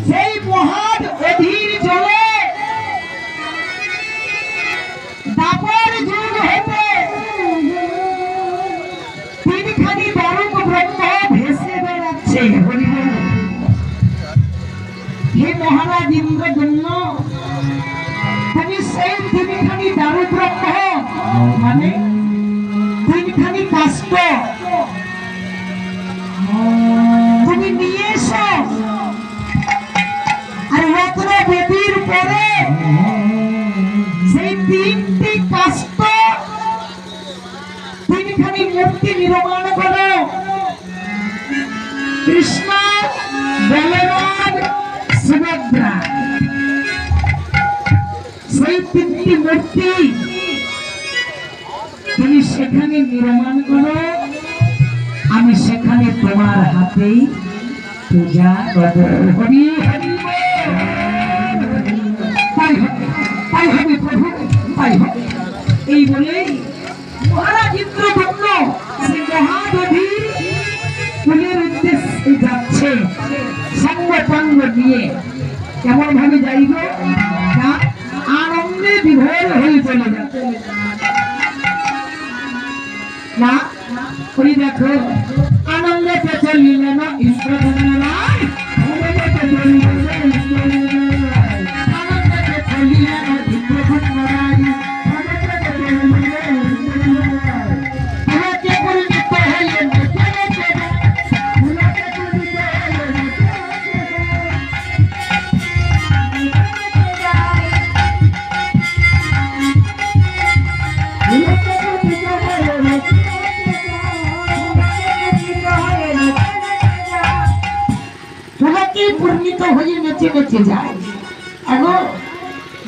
সেই মহান অধীর জলে দাপর যুগ হতে তিনখানি দারুক ব্রহ্ম ভেসে বেড়াচ্ছে। হে মহারাজ ইন্দ্রজন্য, তুমি সেই তিনখানি দারুক ব্রহ্ম মানে তিনখানি কাষ্ঠ তুমি নিয়ে এসো, আর রত্ন বেদির পরে সেই তিনটি কাষ্ঠ তিনখানি মূর্তি নির্মাণ করো। কৃষ্ণ, বলরাম, সুভদ্রা, সেই তিনটি মূর্তি তুমি সেখানে নির্মাণ করো, আমি সেখানে তোমার হাতেই পূজা করব। হরি হরি তাই হবে প্রভু, তাই হবে। এই বলেই মহারাজ ইন্দ্রজন্য সেই মহাদধির কুলের উদ্দেশ্যে যাচ্ছে সঙ্গ সঙ্গ নিয়ে। কেমন ভাবে যাইব না, আনন্দে বিভোর হয়ে চলে যাচ্ছে না। ওই দেখো আনন্দে চলিলেন ইন্দ্রধন্য, আনন্দে চলিলেন পূর্ণিত হয়ে নেচে নেচে যায়। এখন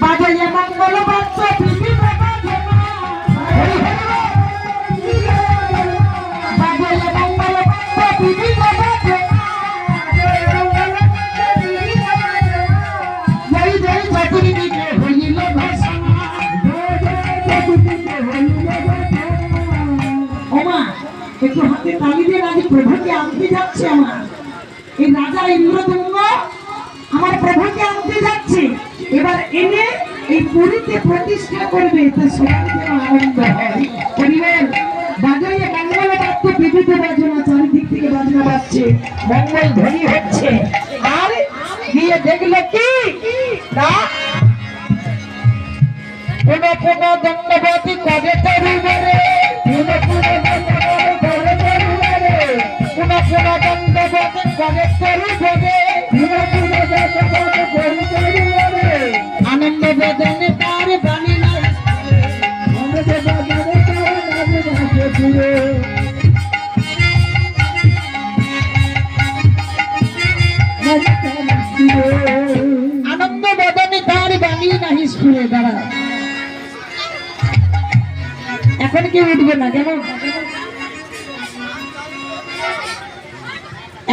বাজাইয়া মঙ্গল বাদ্য পিপি বাবা ধেমা, বাজাইয়া মঙ্গল বাদ্য পিপি বাবা ধেমা, জয় জয় চতুর্দিকে হইল ঘোষণা। ওমা একটু হাতে তালি দিয়ে আজ প্রভুকে আনতে যাচ্ছে। আমার এই রাজা ইন্দ্রদম্ন আমার প্রভুকে আনতে যাচ্ছে, এবার এনে এই পুরীতে প্রতিষ্ঠা করবে। তা সবার যেন আনন্দ হয়। পরিবার বাজাইয়ে মঙ্গল বাদ্য বিবিধ বাজনা, চারিদিক থেকে বাজনা বাজছে, মঙ্গল ধ্বনি হচ্ছে। আর গিয়ে দেখলো কি না, কোন কোন দণ্ডবতী কবে তরুণে, কোন কোন দণ্ডবতী কবে তরুণে, কোন কোন দণ্ডবতী কবে তরুণে, আনন্দ বেদনে তার বাণী নাই, আনন্দ বেদনে তার বাণী নাই, আনন্দ বেদনে তার বাণী নাহি স্ফুরে। দাঁড়া, এখন কি উঠবে না কেন?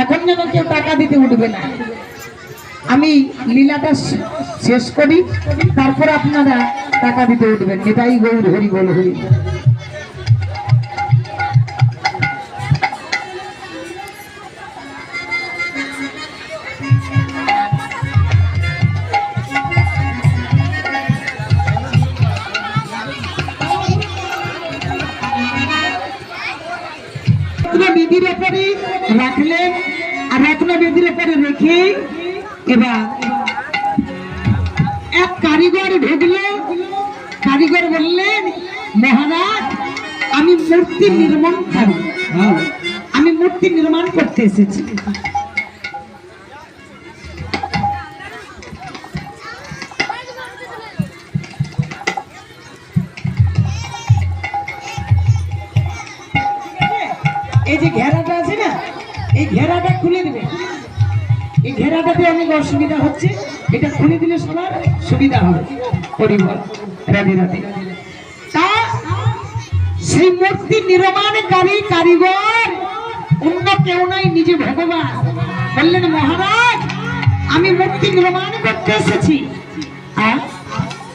এখন যেন কেউ টাকা দিতে উঠবে না। আমি লীলাটা শেষ করি, তারপর আপনারা টাকা দিতে উঠবেন। এটাই গৌর হরি বল হরি। বিধির উপরে রাখলেন, আর রত্ন বিধির উপরে রেখে এবার এক কারিগর ঢুকলো। কারিগর বললেন, মহারাজ আমি মূর্তি নির্মাণ করি, আমি মূর্তি নির্মাণ করতে এসেছি। এই যে ঘেরাটা আছে না, এই ঘেরাটা খুলে দেবে। এই ঘেরাটাতে অনেক অসুবিধা হচ্ছে, এটা খুলে দিলে সবার সুবিধা হবে। পরিবার রাধে রাধে। তা সেই মূর্তি নির্মাণকারী কারিগর অন্য কেউ নাই, নিজে ভগবান। বললেন, মহারাজ আমি মূর্তি নির্মাণ করতে এসেছি।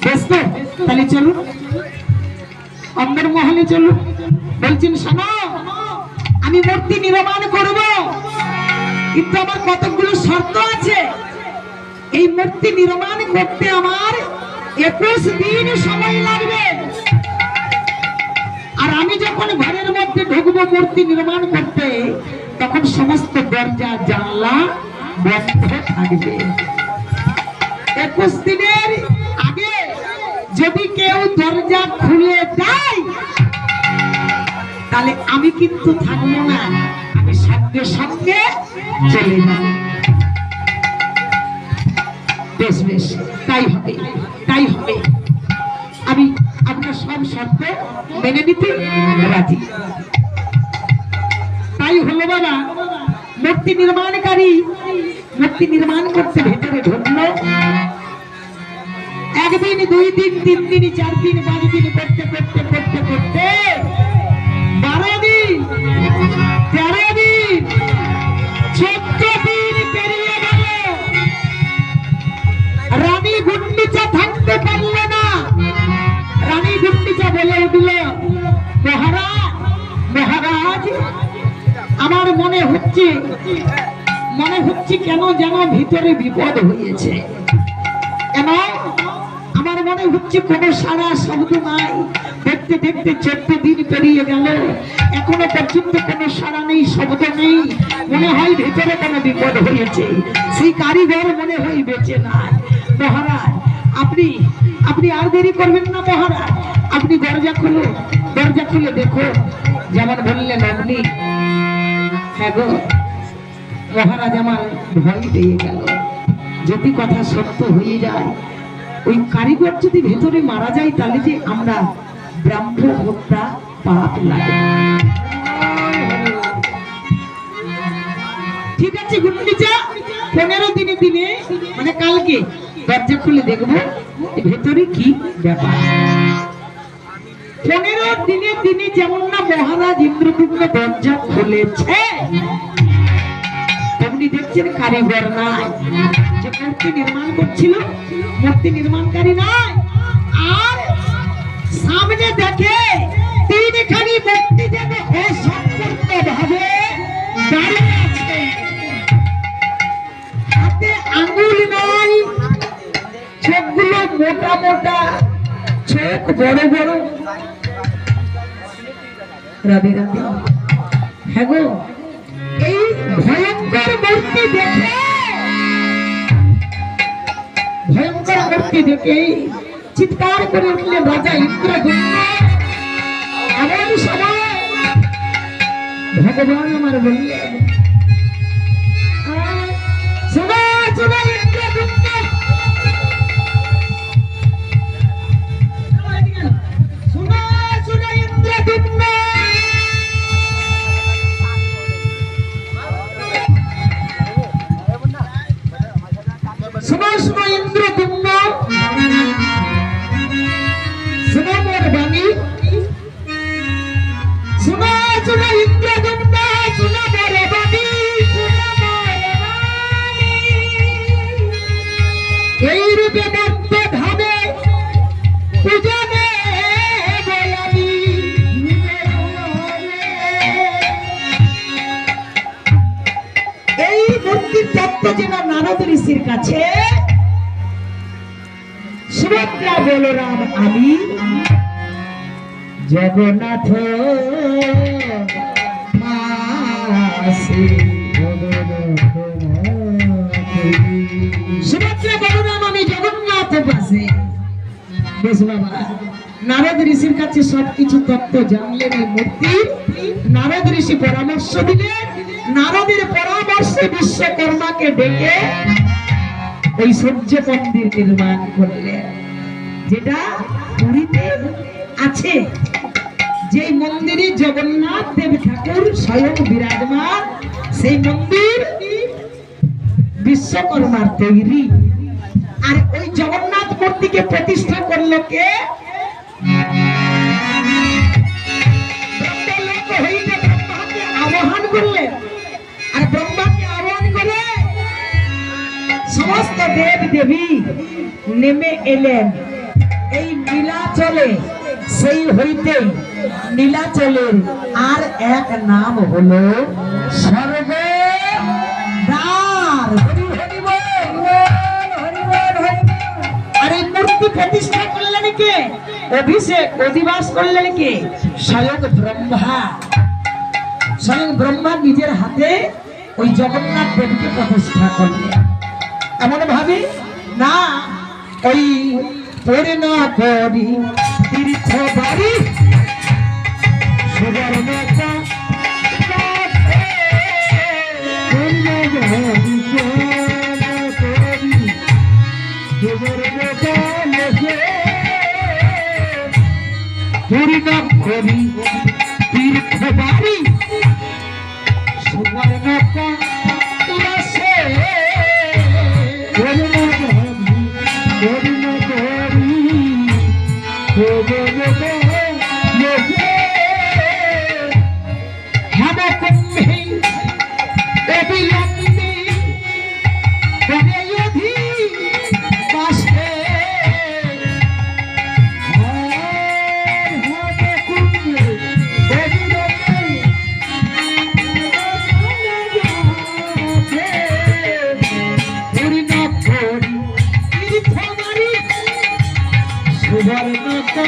বেশ তো, তাহলে চলুন অন্দর মহলে চলুন। বলছেন, শোনো আমি মূর্তি নির্মাণ করব, কিন্তু আমার কতগুলো শর্ত আছে। এই মূর্তি নির্মাণ করতে আমার 21 দিন সময় লাগবে। আর আমি যখন ঘরের মধ্যে ঢুকবো মূর্তি নির্মাণ করতে, তখন সমস্ত দরজা জানলা বন্ধ থাকবে। 21 দিনের আগে যদি কেউ দরজা খুলে দেয়, তাহলে আমি কিন্তু থাকবো না, আমি সঙ্গে সঙ্গে চলে যাব। বেশ বেশ, তাই হবে, তাই হবে। আমি আপনার সব শর্ত মেনে নিতে রাজি। তাই হলো বাবা, মূর্তি নির্মাণকারী মূর্তি নির্মাণ করতে ভেতরে ঢুকলো। 1 দিন 2 দিন 3 দিন 4 দিন 5 দিন করতে করতে করতে করতে 12 দিন 13 দিন 14 দিন পেরিয়ে গেল। রানী গুন্ডিচা থাকতে পারল না। রানী গুন্ডিচা বলে উঠল, মহারাজ মহারাজ, আমার মনে হচ্ছে কেন যেন ভিতরে বিপদ হয়েছে। কেন? আমার মনে হচ্ছে কোনো সারা শব্দ নাই। দেখতে দেখতে 14 দিন পেরিয়ে গেল, এখনো পর্যন্ত কোনো সারা নেই, শব্দ নেই। মনে হয় ভিতরে কোনো বিপদ হয়েছে। সেই কারিগর মনে হয় বেঁচে নাই। মহারাজ, আপনি আর দেরি করবেন না মহারাজ, আপনি দরজা খুলো, দরজা খুলে দেখো। যেমন বললেন আপনি। হ্যাঁ গো মহারাজ, আমার ভয় পেয়ে গেল। যদি কথা সত্য হয়ে যায়, ওই কারিগর যদি ভেতরে মারা যায়, তাহলে যে আমরা ব্রাহ্মণ হত্যা পাপ লাগে। ঠিক আছে গুন্ডিচা, 15 দিনে দিনে মানে কালকে দরজা খুলে দেখবো ভেতরে কি ব্যাপার। 15 দিনে দিনে যেমন না মহারাজ ইন্দ্রদুম্ন দরজা খুলেছে, তেমনি দেখছেন কারিগর নাই। যে মূর্তি নির্মাণ করছিল, মূর্তি নির্মাণকারী নাই। আর সামনে দেখে 3খানি মূর্তি যেন অসম্পূর্ণ ভাবে দাঁড়িয়ে আছে। হাতে আঙুল নাই, চোখগুলো মোটা মোটা, চোখ বড় বড়। রাধে রাধে। হ্যাঁ গো, এই ভয়ঙ্কর মূর্তি দেখে চিৎকার করে উঠলেন রাজা ইন্দ্রদুম্ন। এমন সময় ভগবান আমার বললেন, শোনো শোনো ইন্দ্রদুম্ন, শোনো শোনো ইন্দ্রদুম্ন, শোনো শোনো ইন্দ্রদুম্ন, শোনো মোর বাণী, শোনো শোনো ইন্দ্রদুম্ন, শোনো মোর বাণী, এই রূপে মত্ত ধামে পূজনে বলামি। এই মূর্তির তত্ত্ব যেন নারদ ঋষির কাছে সুভদ্রা বলরাম আমি জগন্নাথ মাসি। সুভদ্রা বলরাম আমি জগন্নাথ মাসি। বেশ বাবা, নারদ ঋষির কাছে সবকিছু তত্ত্ব জানলেন। এই মূর্তি নারদ ঋষি পরামর্শ দিলেন। নারদের পরামর্শে বিশ্বকর্মাকে ডেকে ওই সূর্য মন্দির নির্মাণ করলেন, যেটা পুরীতে আছে। যে মন্দিরে জগন্নাথ দেব ঠাকুর স্বয়ং বিরাজমান, সেই মন্দির বিশ্বকর্মার তৈরি। আর ওই জগন্নাথ মূর্তিকে প্রতিষ্ঠা করলো কে? ব্রহ্মাকে আবাহন করলেন। আর ব্রহ্মাকে আবাহন করে সমস্ত দেব দেবী নেমে এলেন এই নীলাচলে। সেই হইতে নীলাচলের আর এক নাম হলো স্বর্গ কে অভিষেক অধিবাস করলেন কে স্বয়ং ব্রহ্মা। স্বয়ং ব্রহ্মা নিজের হাতে ওই জগন্নাথ দেবকে প্রতিষ্ঠা করলেন। এমন ভাবে না ওই পূর্ণ করি তীর্থ বাড়ি সুবর্ণতা পরিণাম করি তীর্থ বাড়ি সুবর্ণতা তুলসে সুবর্ণতা